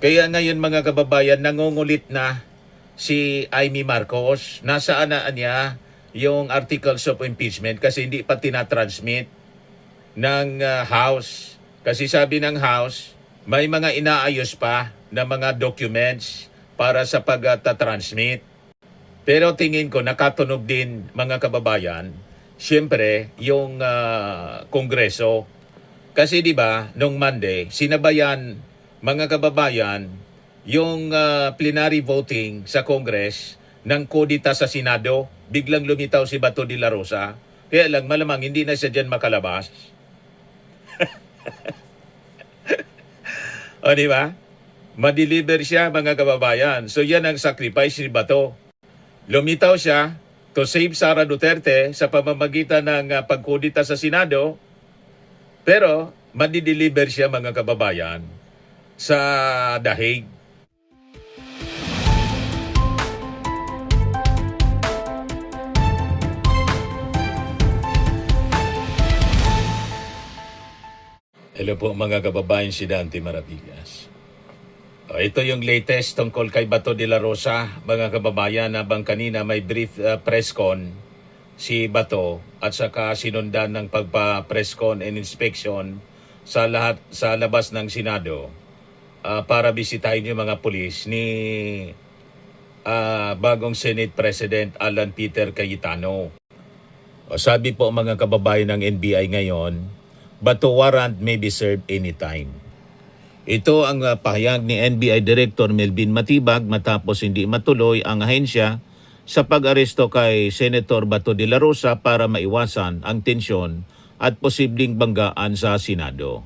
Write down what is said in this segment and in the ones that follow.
Kaya ngayon mga kababayan, nangungulit na si Amy Marcos. Nasaan na niya yung articles of impeachment kasi hindi pa tinatransmit ng House. Kasi sabi ng House, may mga inaayos pa na mga documents para sa pag-transmit. Pero tingin ko nakatunog din mga kababayan, siyempre yung Kongreso. Kasi 'di ba, nung Monday, sinabayan mga kababayan yung plenary voting sa Congress ng kodita sa Senado. Biglang lumitaw si Bato de la Rosa. Kaya lang malamang hindi na siya dyan makalabas. O di ba? Ma-deliver siya mga kababayan. So yan ang sacrifice ni Bato. Lumitaw siya to save Sara Duterte sa pamamagitan ng pagkodita sa Senado. Pero madi-deliver siya mga kababayan sa The Hague. Hello po mga kababayan, si Dante Maravillas. Ito yung latest tungkol kay Bato de la Rosa, mga kababayan, habang kanina may brief press con si Bato at saka sinundan ng pagpa-press con and inspection sa labas ng Senado para bisitahin yung mga pulis ni bagong Senate President Alan Peter Cayetano. Sabi po mga kababayan ng NBI ngayon, Bato warrant may be served anytime. Ito ang pahayag ni NBI Director Melvin Matibag matapos hindi matuloy ang ahensya sa pag-aresto kay Senator Bato de la Rosa para maiwasan ang tensyon at posibleng banggaan sa Senado.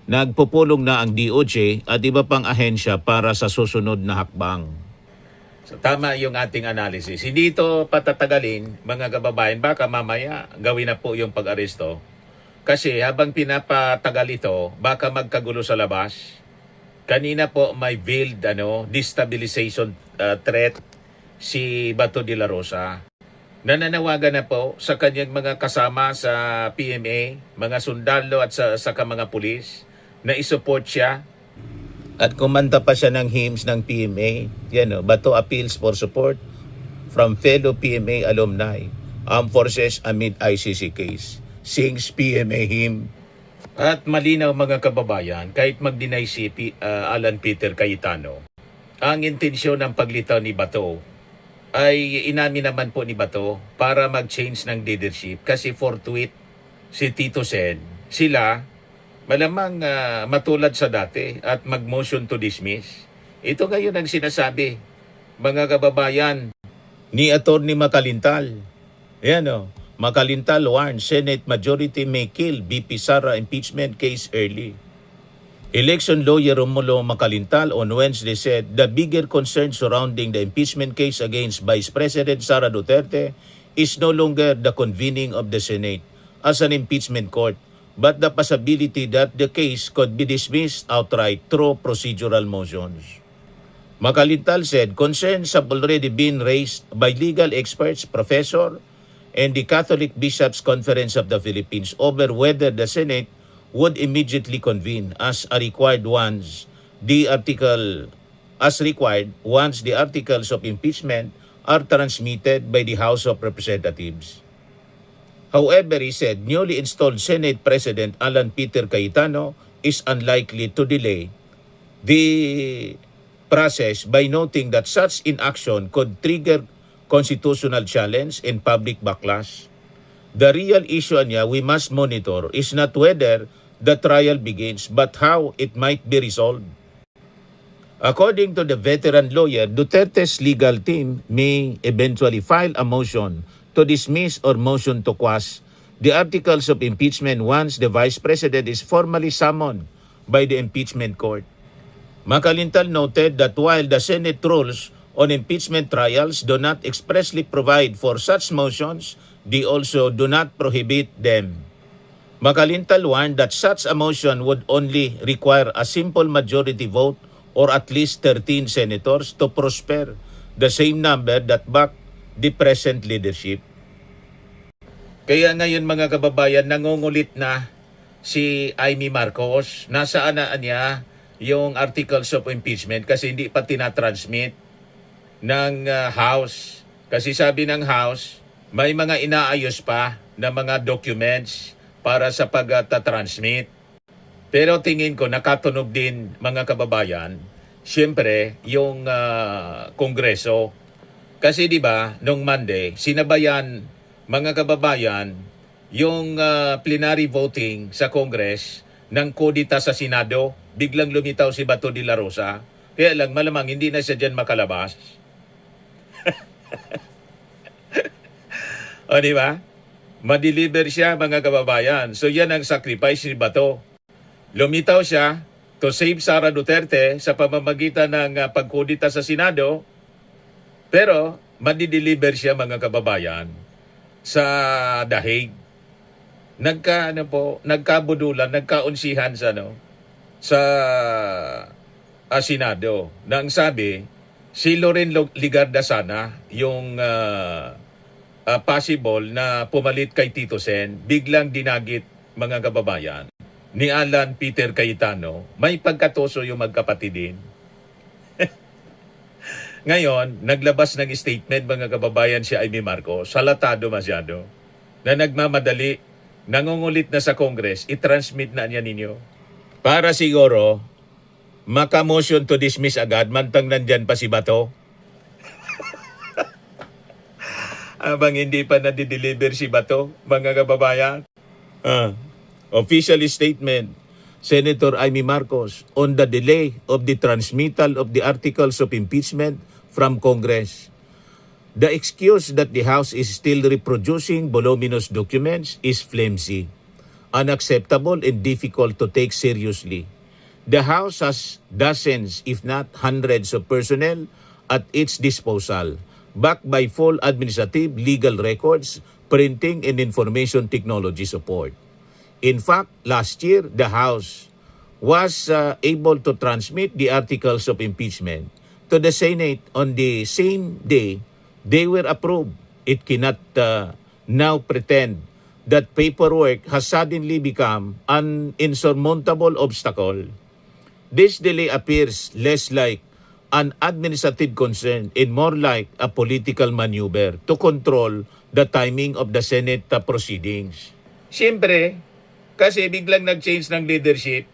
Nagpupulong na ang DOJ at iba pang ahensya para sa susunod na hakbang. So, tama yung ating analysis. Hindi ito patatagalin, mga kababayan. Baka mamaya gawin na po yung pag-aresto. Kasi habang pinapatagal ito, baka magkagulo sa labas. Kanina po may veiled destabilization threat si Bato de la Rosa. Nananawagan na po sa kanyang mga kasama sa PMA, mga sundalo at sa mga pulis na isupport siya. At kumanta pa siya ng hymns ng PMA. Bato appeals for support from fellow PMA alumni, armed forces amid ICC case. Sings PMA hymn. At malinaw mga kababayan, kahit mag-deny si Alan Peter Cayetano, ang intensyon ng paglitaw ni Bato ay inamin naman po ni Bato para mag-change ng leadership kasi forthwith si Tito Sen, sila malamang matulad sa dati at mag-motion to dismiss. Ito ngayon ang sinasabi, mga kababayan, ni Atty. Makalintal. Makalintal warns Senate majority may kill BP Sara impeachment case early. Election lawyer Romulo Makalintal on Wednesday said the bigger concern surrounding the impeachment case against Vice President Sara Duterte is no longer the convening of the Senate as an impeachment court, but the possibility that the case could be dismissed outright through procedural motions. Makalintal said concerns have already been raised by legal experts, professor, and the Catholic Bishops' Conference of the Philippines over whether the Senate would immediately convene as required once the articles of impeachment are transmitted by the House of Representatives. However, he said newly installed Senate President Alan Peter Cayetano is unlikely to delay the process by noting that such inaction could trigger constitutional challenge and public backlash. The real issue niya we must monitor is not whether the trial begins but how it might be resolved. According to the veteran lawyer, Duterte's legal team may eventually file a motion to dismiss or motion to quash the articles of impeachment once the Vice President is formally summoned by the impeachment court. Makalintal noted that while the Senate rules on impeachment trials do not expressly provide for such motions, they also do not prohibit them. Makalintal warned that such a motion would only require a simple majority vote or at least 13 senators to prosper, the same number that back the present leadership. Kaya ngayon mga kababayan, nangungulit na si Amy Marcos. Nasaan na niya yung articles of impeachment kasi hindi pa tinatransmit ng House. Kasi sabi ng House, may mga inaayos pa na mga documents para sa pag-transmit. Pero tingin ko nakatunog din mga kababayan, siyempre yung Kongreso. Kasi 'di ba, nung Monday, sinabayan mga kababayan yung plenary voting sa Congress ng kodita sa Senado. Biglang lumitaw si Bato de la Rosa. Kaya lang malamang hindi na siya diyan makalabas. O di ba? Ma-deliver siya mga kababayan. So yan ang sacrifice ni Bato. Lumitaw siya to save Sara Duterte sa pamamagitan ng pagkudita sa Senado. Pero ma-deliver siya mga kababayan sa dahig. Nagkabudulan, nagkaunsihan sa Senado. Nang sabi, si Loren Ligarda sana yung possible na pumalit kay Tito Sen, biglang dinagit mga kababayan ni Alan Peter Cayetano. May pagkatoso yung magkapatidin. Ngayon, naglabas ng statement mga kababayan si Amy Marcos, salatado masyado, na nagmamadali, nangungulit na sa Congress, i-transmit na niya ninyo. Para siguro, maka-motion to dismiss agad, mantang nandyan pa si Bato. Abang hindi pa na-deliver si Bato, mga kababayan. Official statement, Senator Amy Marcos on the delay of the transmittal of the articles of impeachment from Congress. The excuse that the House is still reproducing voluminous documents is flimsy, unacceptable and difficult to take seriously. The House has dozens, if not hundreds of personnel at its disposal, backed by full administrative, legal records, printing and information technology support. In fact, last year, the House was able to transmit the articles of impeachment to the Senate on the same day they were approved. It cannot now pretend that paperwork has suddenly become an insurmountable obstacle. This delay appears less like an administrative concern and more like a political maneuver to control the timing of the Senate proceedings. Siyempre, kasi biglang nag-change ng leadership,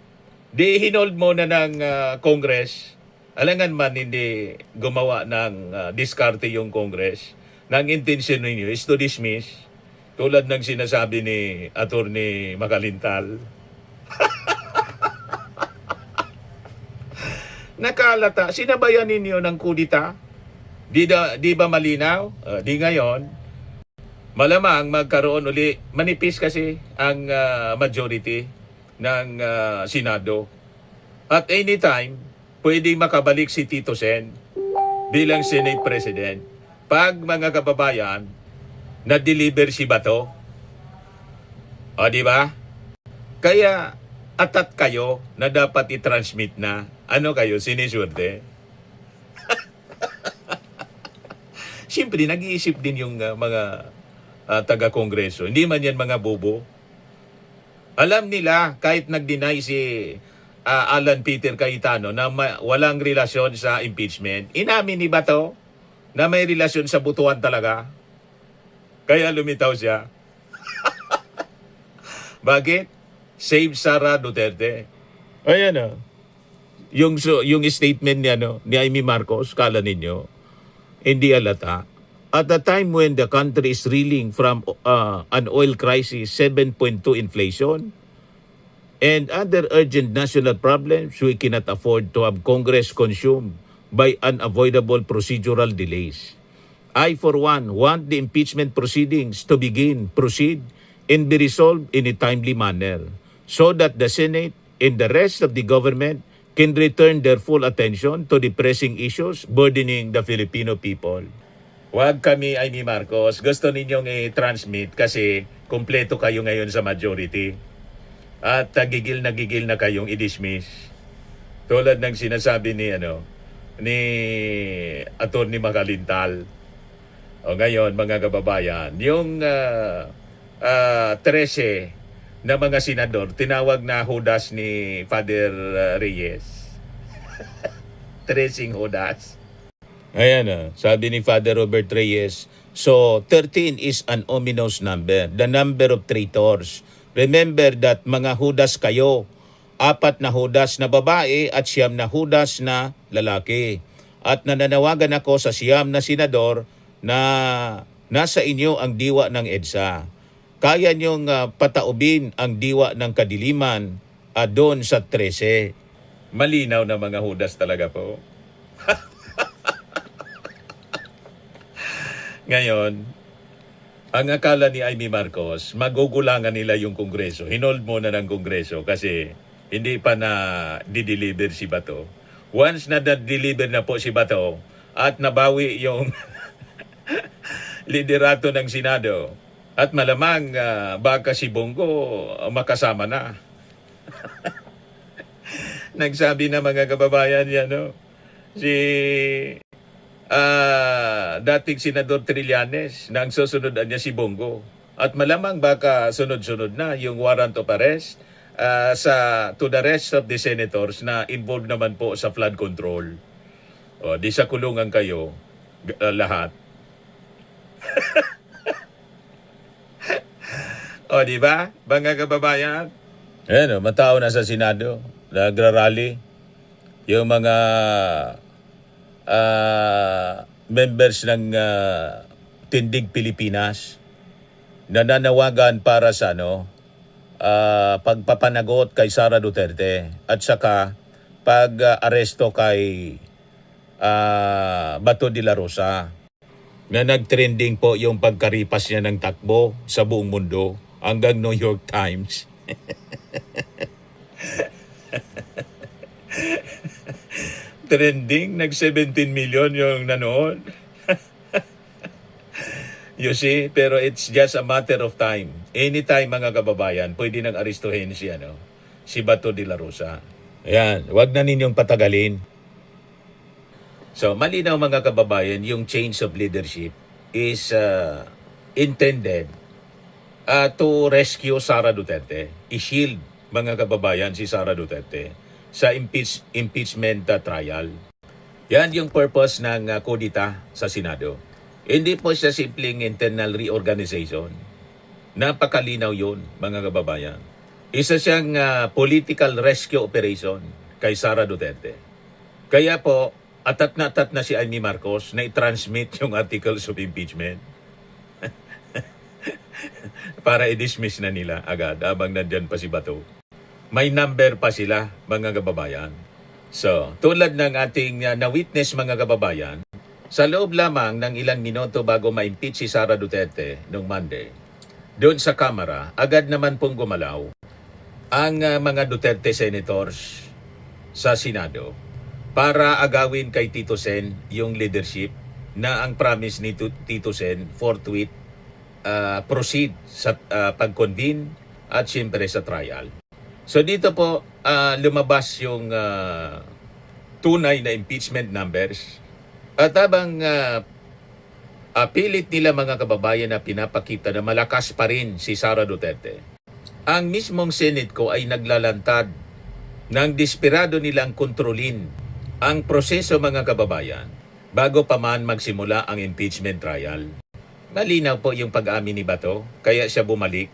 di hinold muna ng Congress. Alangan man hindi gumawa ng diskarte yung Congress. Nang intention ninyo is to dismiss, tulad ng sinasabi ni Attorney Makalintal. Nakalata, sinabayan ninyo ng kudita? Di ba malinaw? Di ngayon. Malamang magkaroon uli, manipis kasi ang majority ng Senado. At anytime, pwedeng makabalik si Tito Sen bilang Senate President pag mga kababayan na-deliver si Bato. O di ba? Kaya atat kayo na dapat i-transmit na. Ano kayo, siniswerte? Siyempre, nag-iisip din yung mga taga-kongreso. Hindi man yan mga bobo. Alam nila, kahit nag-deny si Alan Peter Cayetano na walang relasyon sa impeachment, inamin ni Bato na may relasyon sa butuan talaga. Kaya lumitaw siya. Bakit? Save Sara Duterte. Ayan o. Yung statement niya ni Amy Marcos, kala ninyo, hindi alata. At the time when the country is reeling from an oil crisis, 7.2 inflation, and other urgent national problems, we cannot afford to have Congress consumed by unavoidable procedural delays. I, for one, want the impeachment proceedings to proceed, and be resolved in a timely manner so that the Senate and the rest of the government can return their full attention to the pressing issues burdening the Filipino people. Huwag kami, Amy Marcos, gusto ninyong i-transmit kasi kumpleto kayo ngayon sa majority. At gigil na kayong i-dismiss. Tulad ng sinasabi ni Attorney Makalintal. O ngayon, mga kababayan, yung 13 na mga senador, tinawag na hudas ni Father Reyes. Tracing Judas. Ayan sabi ni Father Robert Reyes, so 13 is an ominous number, the number of traitors. Remember that mga Judas kayo, 4 na Judas na babae at 9 na Judas na lalaki. At nananawagan ako sa 9 na senador na nasa inyo ang diwa ng EDSA. Kaya niyong pataubin ang diwa ng kadiliman doon sa 13. Malinaw na mga Judas talaga po. Ngayon, ang akala ni Amy Marcos, magugulangan nila yung Kongreso. Hinold muna ng Kongreso kasi hindi pa na di-deliver si Bato. Once na na-deliver na po si Bato at nabawi yung liderato ng Senado at malamang baka si Bongo makasama na. Nagsabi na mga kababayan yan, si dating Senador Trillanes na ang susunod niya si Bongo. At malamang baka sunod-sunod na yung warrant of arrest to the rest of the senators na involved naman po sa flood control. O, di sa kulungan kayo lahat. O, di ba? Mga kababayan? Ayan, matao na sa Senado. Nagrarally. Yung mga members ng Tindig Pilipinas nananawagan para sa pagpapanagot kay Sara Duterte at saka pag-aresto kay Bato de la Rosa na nag-trending po yung pagkaripas niya ng takbo sa buong mundo hanggang New York Times. Trending, nag-17 million yung nanood. You see, pero it's just a matter of time. Anytime mga kababayan, pwede nang aristuhin si Bato de la Rosa. Ayan, wag na ninyong patagalin. So, malinaw mga kababayan, yung change of leadership is intended to rescue Sara Duterte. I-shield mga kababayan si Sara Duterte sa impeachment trial. Yan yung purpose ng kudita sa Senado. Hindi po siya simpleng internal reorganization. Napakalinaw yun, mga kababayan. Isa siyang political rescue operation kay Sara Duterte. Kaya po, atat na si Amy Marcos na i-transmit yung articles of impeachment para i-dismiss na nila agad habang nandyan pa si Bato. May number pa sila, mga kababayan. So, tulad ng ating na-witness mga kababayan, sa loob lamang ng ilang minuto bago ma-impeach si Sara Duterte noong Monday, doon sa Kamara, agad naman pong gumalaw ang mga Duterte senators sa Senado para agawin kay Tito Sen yung leadership na ang promise ni Tito Sen forthwith proceed sa pag-convene at siyempre sa trial. So dito po lumabas yung tunay na impeachment numbers at habang pilit nila mga kababayan na pinapakita na malakas pa rin si Sara Duterte, ang mismong Senate ko ay naglalantad ng desperado nilang kontrolin ang proseso mga kababayan bago pa man magsimula ang impeachment trial. Malinaw po yung pag-amin ni Bato, kaya siya bumalik.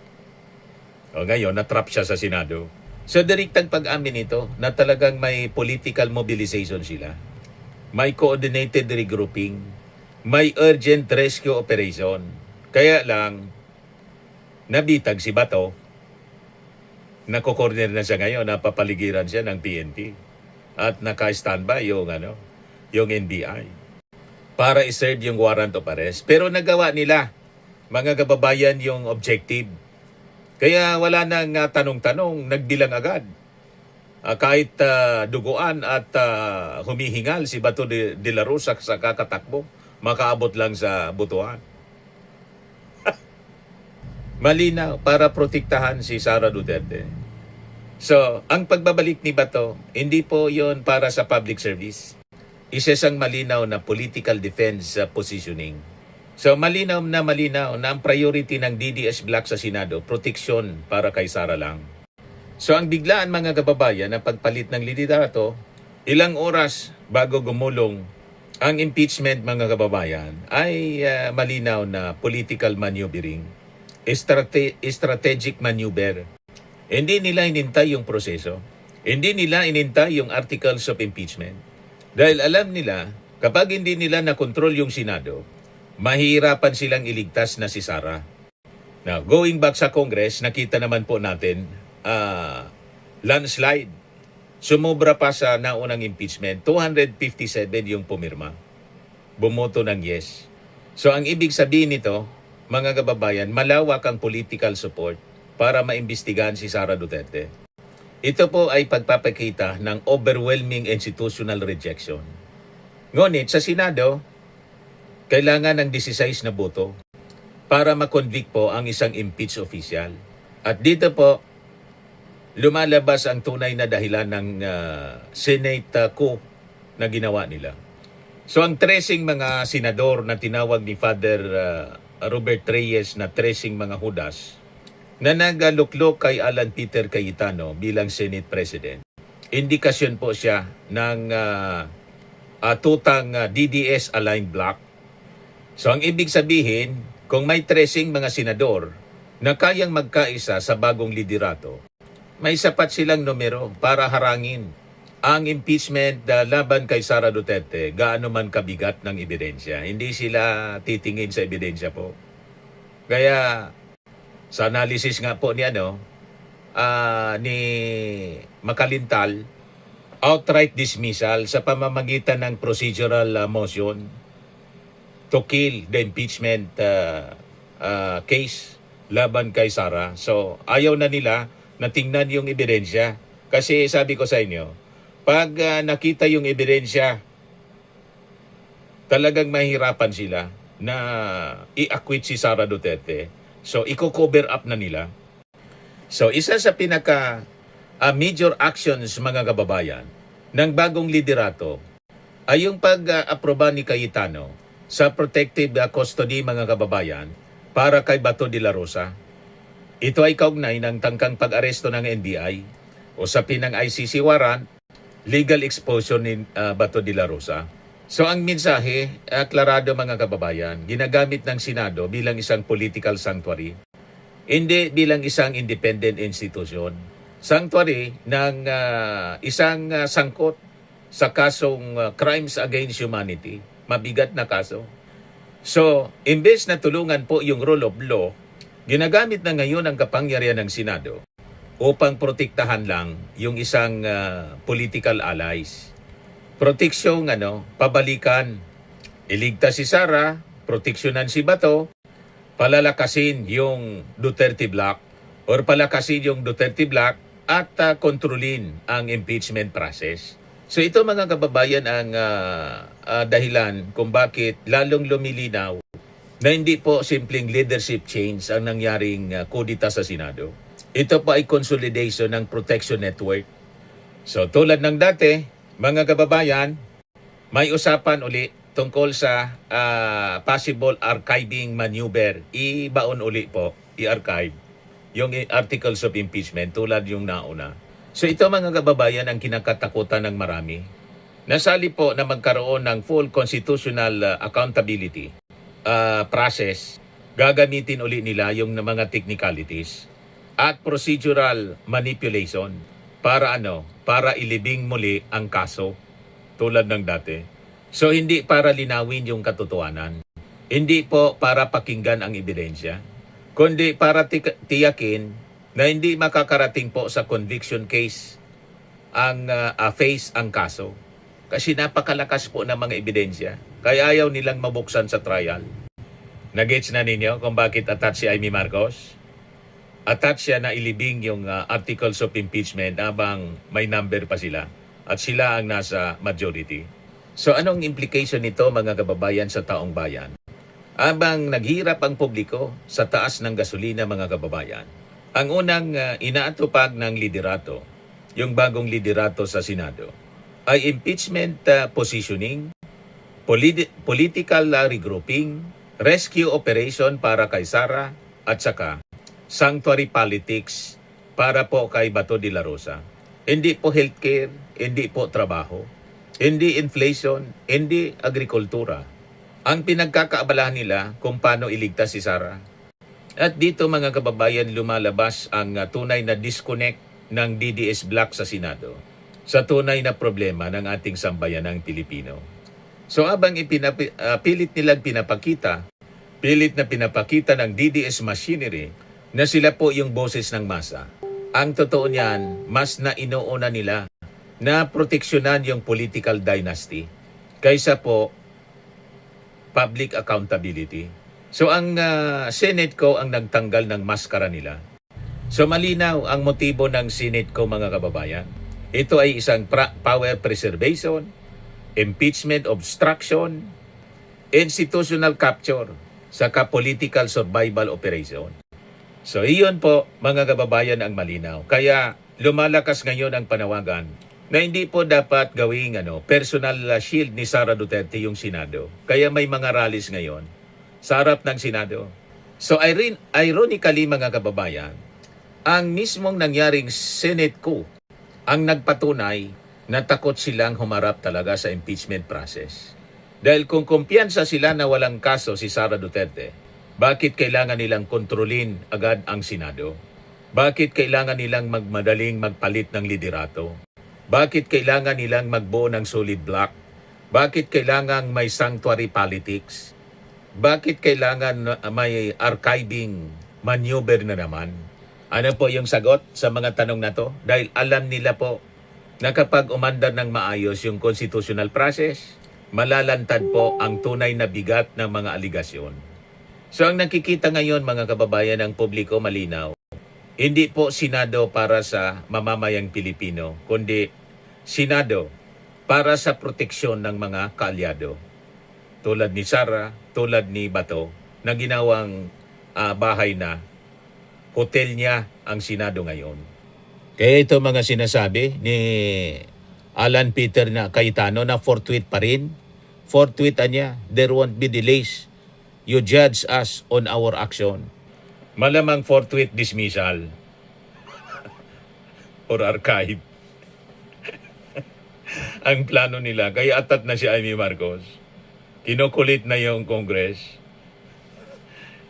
O ngayon, natrap siya sa Senado. So, direktang pag-amin nito na talagang may political mobilization sila. May coordinated regrouping. May urgent rescue operation. Kaya lang, nabitag si Bato. Nako-corner na siya ngayon, napapaligiran siya ng PNP. At naka-standby yung NBI. Para i-serve yung warrant of arrest. Pero nagawa nila, mga kababayan, yung objective. Kaya wala nang tanong-tanong, nagbilang agad. Kahit duguan at humihingal si Bato de la Rosa sa kakatakbo, makaabot lang sa butuan. Malinaw para protektahan si Sara Duterte. So, ang pagbabalik ni Bato, hindi po yon para sa public service. Isa siyang malinaw na political defense positioning. So malinaw na ang priority ng DDS Black sa Senado, proteksyon para kay Sara lang. So ang biglaan mga kababayan na pagpalit ng liderato, ilang oras bago gumulong ang impeachment, mga kababayan, ay malinaw na political maneuvering, strategic maneuver. Hindi nila inintay yung proseso. Hindi nila inintay yung articles of impeachment. Dahil alam nila, kapag hindi nila nakontrol yung Senado, mahihirapan silang iligtas na si Sara. Now, going back sa Congress, nakita naman po natin, landslide. Sumobra pa sa naunang impeachment, 257 yung pumirma. Bumoto ng yes. So ang ibig sabihin nito, mga kababayan, malawak ang political support para maimbestigahan si Sara Duterte. Ito po ay pagpapakita ng overwhelming institutional rejection. Ngunit sa Senado, kailangan ng 16 na boto para makonvict po ang isang impeached official. At dito po, lumalabas ang tunay na dahilan ng Senate coup na ginawa nila. So ang 13 mga senador na tinawag ni Father Robert Reyes na 13 mga hudas na nagaluklok kay Alan Peter Cayetano bilang Senate President, indikasyon po siya ng tutang DDS aligned block. So ang ibig sabihin, kung may 13 mga senador na kayang magkaisa sa bagong liderato, may sapat silang numero para harangin ang impeachment laban kay Sara Duterte, gaano man kabigat ng ebidensya. Hindi sila titingin sa ebidensya po. Kaya sa analysis nga po ni ni Makalintal, outright dismissal sa pamamagitan ng procedural motion to kill the impeachment case laban kay Sara. So ayaw na nila na tingnan yung ebidensya. Kasi sabi ko sa inyo, pag nakita yung ebidensya, talagang mahirapan sila na i-acquit si Sara Duterte. So, i-cover up na nila. So, isa sa pinaka major actions, mga kababayan, ng bagong liderato ay yung pag-aproba ni Cayetano sa protective custody, mga kababayan, para kay Bato de la Rosa. Ito ay kaugnay ng tangkang pag-aresto ng NBI o sa pinang ICC warrant, legal exposure ni Bato de la Rosa. So ang mensahe, aklarado, mga kababayan, ginagamit ng Senado bilang isang political sanctuary, hindi bilang isang independent institution. Sanctuary ng isang sangkot sa kasong crimes against humanity, mabigat na kaso. So, imbes na tulungan po yung rule of law, ginagamit na ngayon ang kapangyarihan ng Senado upang protektahan lang yung isang political allies. Proteksyon, pabalikan. Iligtas si Sara, proteksyonan si Bato, palalakasin yung Duterte Block or palakasin yung Duterte Block at kontrolin ang impeachment process. So ito, mga kababayan, ang dahilan kung bakit lalong lumilinaw na hindi po simpleng leadership change ang nangyaring kudita sa Senado. Ito po ay consolidation ng protection network. So tulad ng dati, mga kababayan, may usapan uli tungkol sa possible archiving maneuver. Ibaon uli po, i-archive yung articles of impeachment tulad yung nauna. So ito, mga kababayan, ang kinakatakutan ng marami. Nasali po na magkaroon ng full constitutional accountability process. Gagamitin uli nila yung mga technicalities at procedural manipulation para para ilibing muli ang kaso tulad ng dati. So hindi para linawin yung katotohanan. Hindi po para pakinggan ang ebidensya, kundi para tiyakin na hindi makakarating po sa conviction case ang face ang kaso. Kasi napakalakas po ng mga ebidensya. Kaya ayaw nilang mabuksan sa trial. Nagets na ninyo kung bakit attach si Amy Marcos? Attach siya na ilibing yung articles of impeachment habang may number pa sila. At sila ang nasa majority. So anong implication nito, mga kababayan, sa taong bayan? Habang naghirap ang publiko sa taas ng gasolina, mga kababayan, ang unang inaatupag ng liderato, yung bagong liderato sa Senado, ay impeachment positioning, political regrouping, rescue operation para kay Sara, at saka sanctuary politics para po kay Bato de la Rosa. Hindi po healthcare, hindi po trabaho. hindi inflation, hindi agrikultura. Ang pinagkakaabalahan nila kung paano iligtas si Sara. At dito mga kababayan lumalabas ang tunay na disconnect ng DDS Black sa Senado sa tunay na problema ng ating sambayanang Pilipino. So habang pilit nilang pilit na pinapakita ng DDS machinery na sila po yung boses ng masa. Ang totoo niyan, mas na inuuna nila na proteksyonan yung political dynasty kaysa po public accountability. So ang Senate ko ang nagtanggal ng maskara nila. So malinaw ang motibo ng Senate ko mga kababayan. Ito ay isang power preservation, impeachment obstruction, institutional capture, saka political survival operation. So iyon po mga kababayan ang malinaw. Kaya lumalakas ngayon ang panawagan na hindi po dapat gawing personal shield ni Sara Duterte yung Senado. Kaya may mga rallies ngayon sa harap ng Senado. So ironically mga kababayan, ang mismong nangyaring Senate coup ang nagpatunay na takot silang humarap talaga sa impeachment process. Dahil kung kumpiyansa sila na walang kaso si Sara Duterte, bakit kailangan nilang kontrolin agad ang Senado? Bakit kailangan nilang magpalit ng liderato? Bakit kailangan nilang magbuo ng solid block? Bakit kailangan may sanctuary politics? Bakit kailangan may archiving maneuver na naman? Ano po yung sagot sa mga tanong na to? Dahil alam nila po na kapag umandar ng maayos yung constitutional process, malalantad po ang tunay na bigat ng mga aligasyon. So ang nakikita ngayon mga kababayan ng publiko malinaw, hindi po Senado para sa mamamayang Pilipino, kundi Senado para sa proteksyon ng mga kaalyado. Tulad ni Sara, tulad ni Bato, na ginawang bahay na hotel niya ang Senado ngayon. Kaya ito mga sinasabi ni Alan Peter na Cayetano na forthwith pa rin. Forthwith niya, there won't be delays. You judge us on our action. Malamang forthwith dismissal or archive. Ang plano nila, kaya atat na si Amy Marcos. Kinukulit na yung Congress.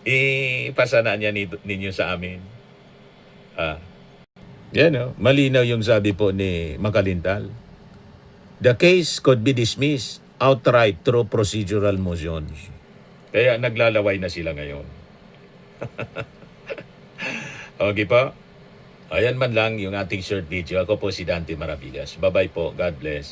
Ipasa na niya ninyo sa amin. Yan malinaw yung sabi po ni Makalintal. The case could be dismissed outright through procedural motions. Kaya naglalaway na sila ngayon. Okay po? Ayan man lang yung ating short video. Ako po si Dante Maravillas. Bye-bye po. God bless.